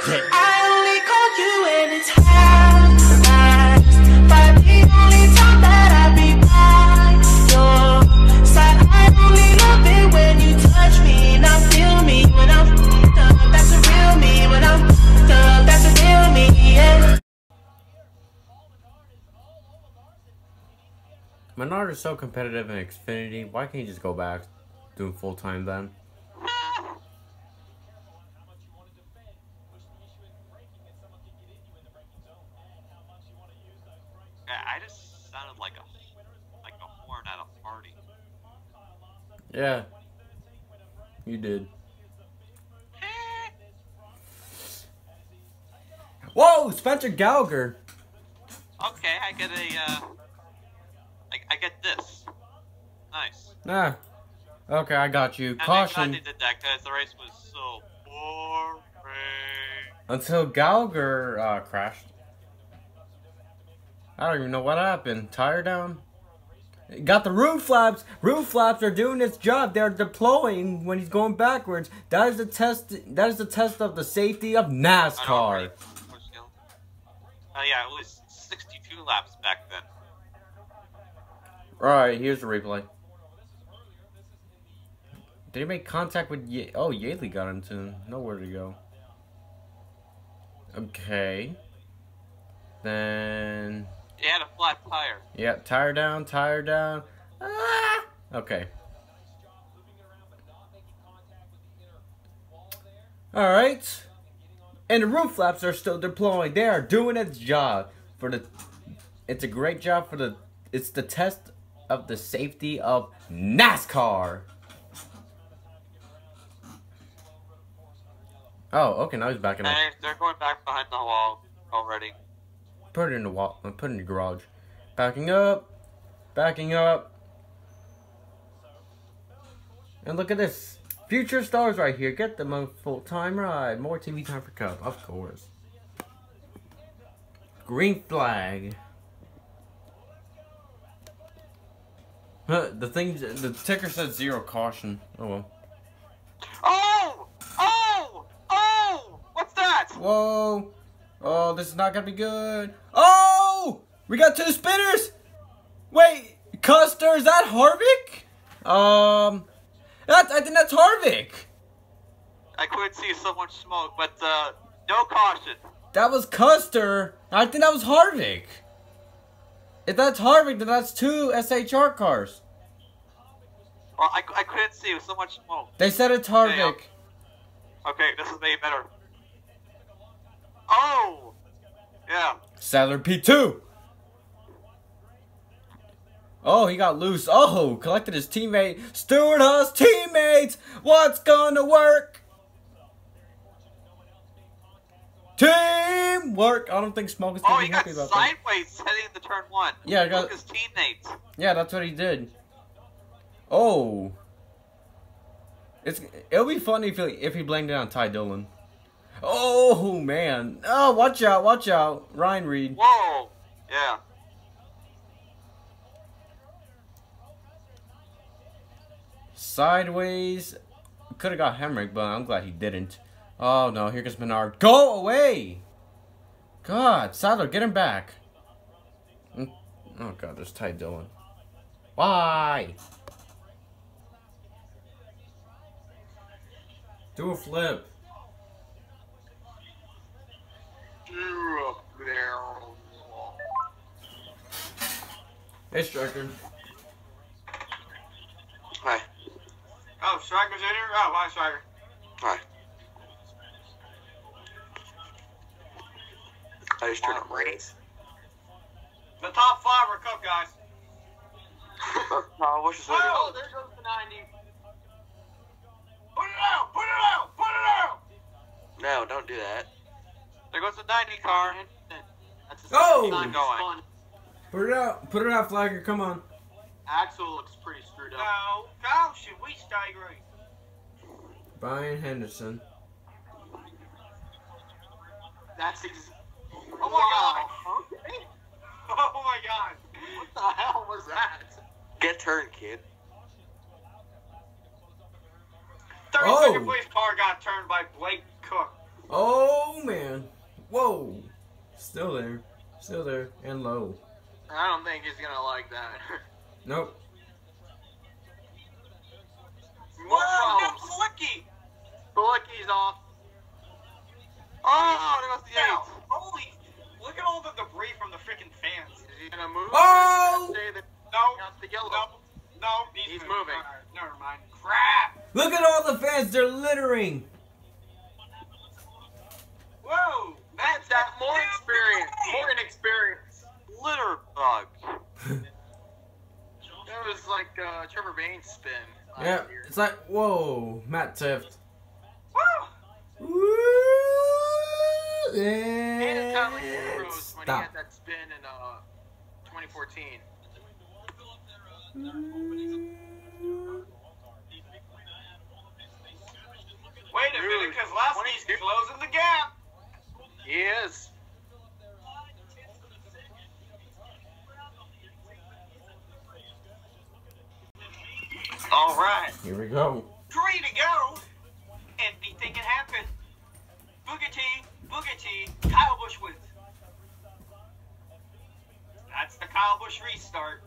I only call you when it's half-past, but the only time that I be by your side. I only love it when you touch me. Now feel me when I'm f***ed up. That's a real me. When I'm f***ed up, that's a real me, yeah. Menard is so competitive in Xfinity. Why can't you just go back doing full time then? I just sounded like a horn at a party. Yeah, you did. Whoa, Spencer Gallagher. Okay, I get I get this. Nice. Ah, okay, I got you. And Caution. I'm glad they did that because the race was so boring. Until Gallagher crashed. I don't even know what happened. Tire down? Got the roof flaps. Roof flaps are doing its job. They're deploying when he's going backwards. That is the test. That is the test of the safety of NASCAR. Yeah, it was 62 laps back then. Alright, here's the replay. Did he make contact with Oh, Yaley got him too. Nowhere to go. Okay. Then... He had a flat tire. Yeah, tire down, tire down. Ah! Okay. Alright. And the roof flaps are still deploying. They are doing its job. It's a great job for the... It's the test of the safety of NASCAR. Oh, okay, now he's backing up. Hey, they're going back behind the wall already. Put it in the wall. Put it in the garage. Backing up. Backing up. And look at this. Future stars right here. Get them a full-time ride. More TV time for Cup. Of course. Green flag. The ticker says 0 caution. Oh well. Oh! Oh! Oh! What's that? Whoa. Oh, this is not gonna be good. Oh! We got 2 spinners! Wait, Custer, is that Harvick? I think that's Harvick. I couldn't see so much smoke, but no caution. That was Custer. I think that was Harvick. If that's Harvick, then that's 2 SHR cars. Well, I couldn't see with so much smoke. They said it's Harvick. Yeah. Okay, this is maybe better. Oh! Yeah. Sadler P2. Oh, he got loose. Oh, collected his teammate. Stewart Haas teammates. What's gonna work? Teamwork. I don't think Smoke is gonna be happy about that. Oh, he got sideways heading into turn 1. Yeah, I got his teammates. Yeah, that's what he did. Oh. It'll be funny if he blamed it on Ty Dillon. Oh man. Oh, watch out, Ryan Reed. Whoa. Yeah. Sideways. Could have got Hemrick, but I'm glad he didn't. Oh no, here comes Menard. Go away! God, Sadler, get him back. Oh god, there's Ty Dillon. Why? Do a flip. Hey, Striker. Hi. Oh, Striker's in here? Oh, hi, Striker. Hi. I just turned on ratings. The top 5 are cooked, guys. What's your second? Oh, there goes the 90. Put it out! Put it out! Put it out! No, don't do that. There goes the 90 car. That's the time going. Put it out, Flagger, come on. Axel looks pretty screwed up. No, caution, we stay green. Brian Henderson. That's oh my god. Okay. Oh my god. What the hell was that? Get turned, kid. 32nd place car got turned by Blake Cook. Oh man. Still there and low. I don't think he's gonna like that. Nope. More problems. Flicky's off. Oh, there goes the out. Holy, look at all the debris from the freaking fans. Is he gonna move? Oh! No, the yellow. No, he's moving. Right, never mind. Crap! Look at all the fans, they're littering. Whoa! That's that more experience. More inexperience. Litter bugs. That was like Trevor Bain's spin. Yeah, Year. it's like, whoa, Matt tipped. Woo! Woo! And it's kind of like And Rose when he had that spin in 2014. Wait a minute, because Lasky's closing the gap. He is. All right. Here we go. 3 to go. Anything can happen. Boogie T, Kyle Busch wins. That's the Kyle Busch restart.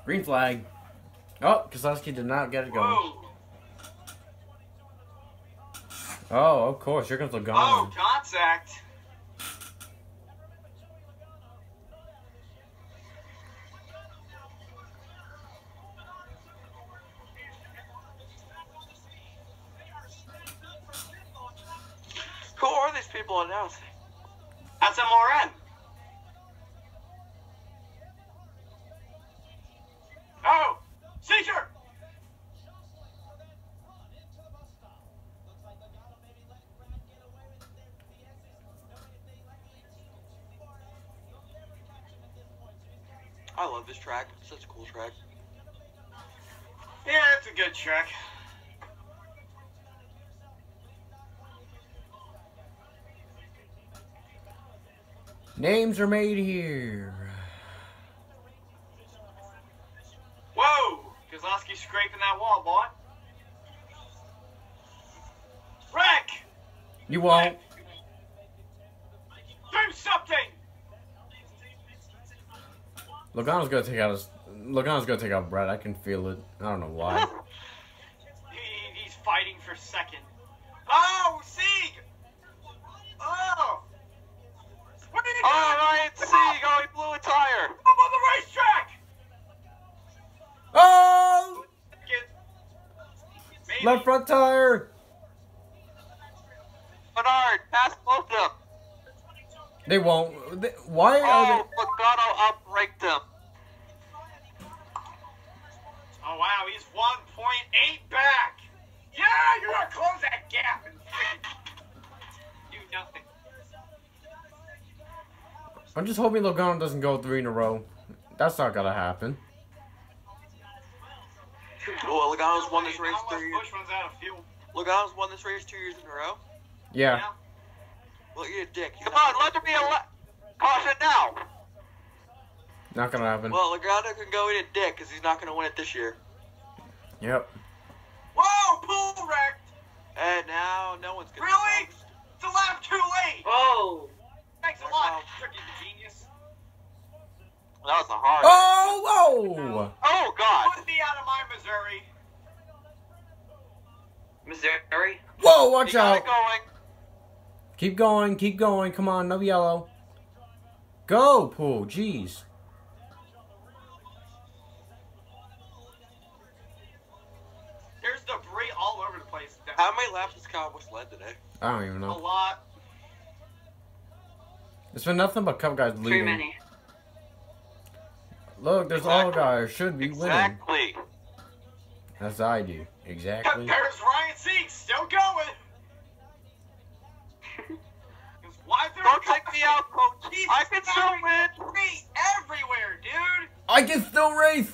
Green flag. Oh, Keselowski did not get it going. Whoa. Oh, of course. Here comes Logano. Oh, contact. Who are these people announcing? That's MRN. Oh, seizure. I love this track. It's such a cool track. Yeah, it's a good track. Names are made here. Whoa! Keselowski scraping that wall, boy. Wreck! You won't. Do something! Logano's gonna take out Brett. I can feel it. I don't know why. He's fighting for second. Oh, Sieg! Oh! What did he do? Oh, Ryan Sieg! Oh, he blew a tire. I'm on the racetrack! Oh! Maybe. Left front tire. Bernard, pass both of them. They won't. Why are Oh, Logano up-braked him. Oh, wow, he's 1.8 back. Yeah, you're gonna close that gap and freaking do nothing. I'm just hoping Logano doesn't go 3 in a row. That's not gonna happen. Well, Logano's won this race Unless 3 years. Busch runs out of fuel. Logano's won this race 2 years in a row. Yeah. Well, you're a dick. Come on, let there be a caution now. Not gonna happen. Well, Logano can go in a dick because he's not going to win it this year. Yep. Whoa, pool wrecked! And now no one's going to. Really? It's a lap too late! Oh! Thanks a lot, tricky genius. That was a hard. Oh! Whoa! Oh, God! Put me out of my Missouri. Missouri? Whoa! Watch He got out! it going. Keep going. Keep going. Come on. No yellow. Go, Pool. Jeez. There's debris all over the place. How many laps has Cowboys led today? I don't even A know. lot. It's been nothing but Cup guys leading. Too many. Look, there's all guys should be winning. Exactly. As I do. Exactly. There's Ryan Sieg still going. Why is there Don't take me out, coach. He's I can still win. debris everywhere, dude. I can still race.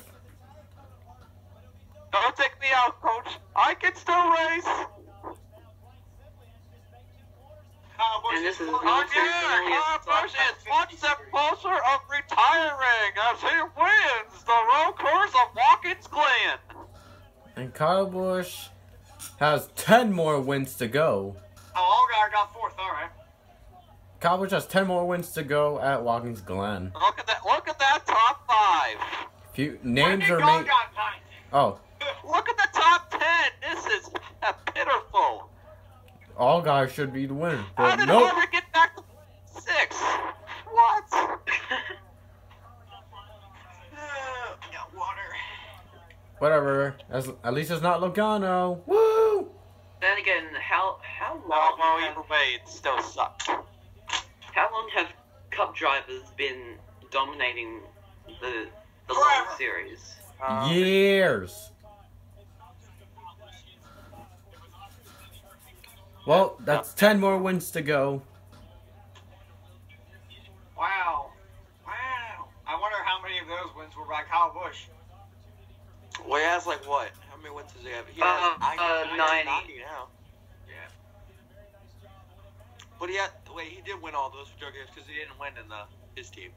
Don't take me out, coach. I can still race. And this is Busch is one step closer of retiring as he wins the road course of Watkins Glen. And Kyle Busch has 10 more wins to go. Oh, got fourth. All right. Kyle Busch has 10 more wins to go at Watkins Glen. Look at that! Look at that top 5. Few names are Gone made. got ninth. Oh, Look at the top 10. This is pitiful. all guys should be the winner. How But did nope. Harvick get back to 6? What? Got water. Whatever. At least it's not Logano. Woo! Then again, how No, long? well, have, either way, it still sucks. how long have Cup drivers been dominating the Forever. long series? Years. Well, that's 10 more wins to go. Wow. Wow. I wonder how many of those wins were by Kyle Busch. Well, he has like what? How many wins does he have? He Uh, has 90. 90 now. Yeah. But he did win all those because he didn't win in his team.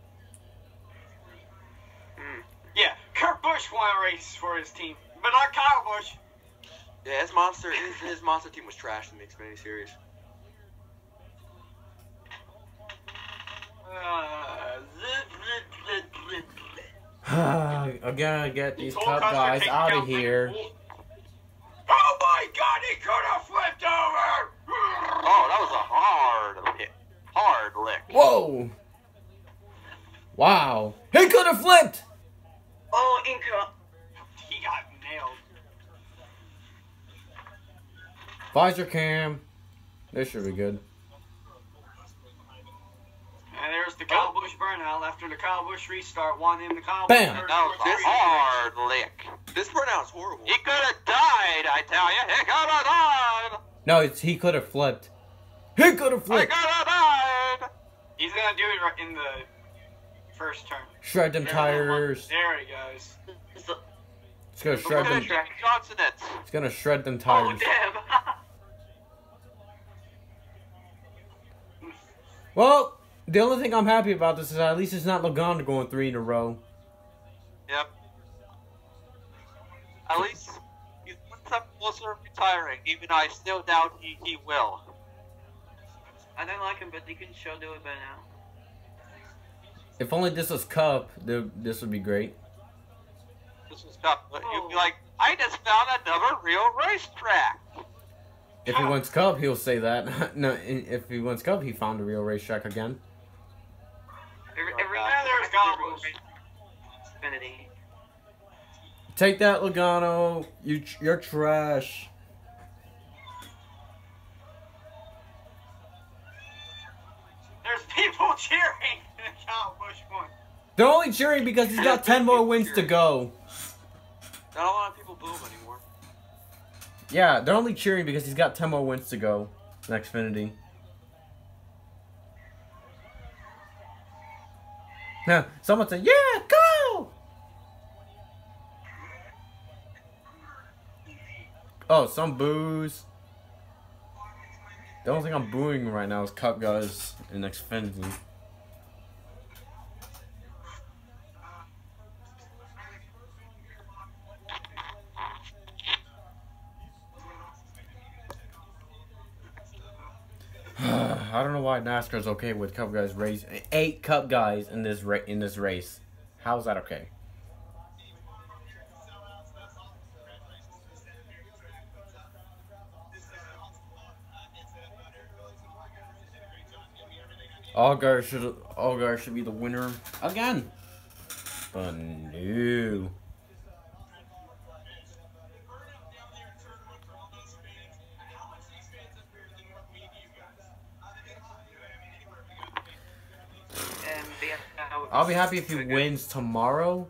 Yeah. Kurt Busch won a race for his team, but not Kyle Busch. Yeah, his monster team was trash in the Xfinity Series. I gotta get these Cole Cup Custer guys taking out of down here. Oh my God! He could have flipped over. Oh, that was a hard hit. Hard lick. Whoa! Wow. He could have flipped! Oh, Inca. He got nailed. Visor cam. This should be good. And there's the Kyle Busch burnout after the Kyle Busch restart won him the Kyle Bam. Busch. That was a hard lick. This burnout's horrible. He could have died, I tell you. He could have died. No, he could have flipped. He could have He flipped. could have died. He's gonna do it right in the first turn. Shred them tires. There he goes. It's gonna shred them. Jimmy Johnson it. It's gonna shred them Oh, tires. damn. Well, the only thing I'm happy about this is at least it's not Logano going 3 in a row. Yep. At least he's one step closer to retiring, even though I still doubt he will. I don't like him, but he can sure do it by now. If only this was Cup, this would be great. This was tough. But you'd be like, I just found another real racetrack. If he wins Cup, he'll say that. No, if he wins Cup, he found a real racetrack again. Every there's Goggles. Xfinity. Take that, Logano. You're trash. There's people cheering. Kyle Busch won. They're only cheering because he's got 10 more wins to go. Not a lot of people boo him anymore. Yeah, they're only cheering because he's got 10 more wins to go in Xfinity. Yeah, someone said, yeah, go! Oh, some boos. The only thing I'm booing right now is Cup guys in Xfinity. I don't know why NASCAR's okay with Cup guys race 8 Cup guys in this race. How's that okay? Allgaier should be the winner again. But no. I'll be happy if he wins tomorrow.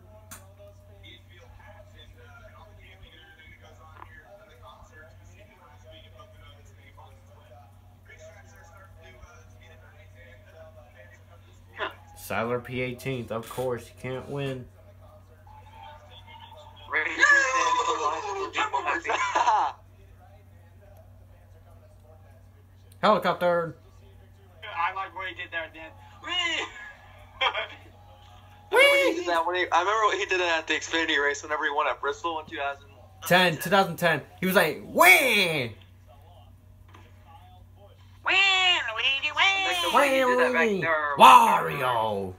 Sadler P18th, of course, he can't win. Helicopter! I like what he did there, Dan. I remember what he did at the Xfinity race whenever he won at Bristol in 2010. He was like, wah! Wah! when you do that back there. Wario!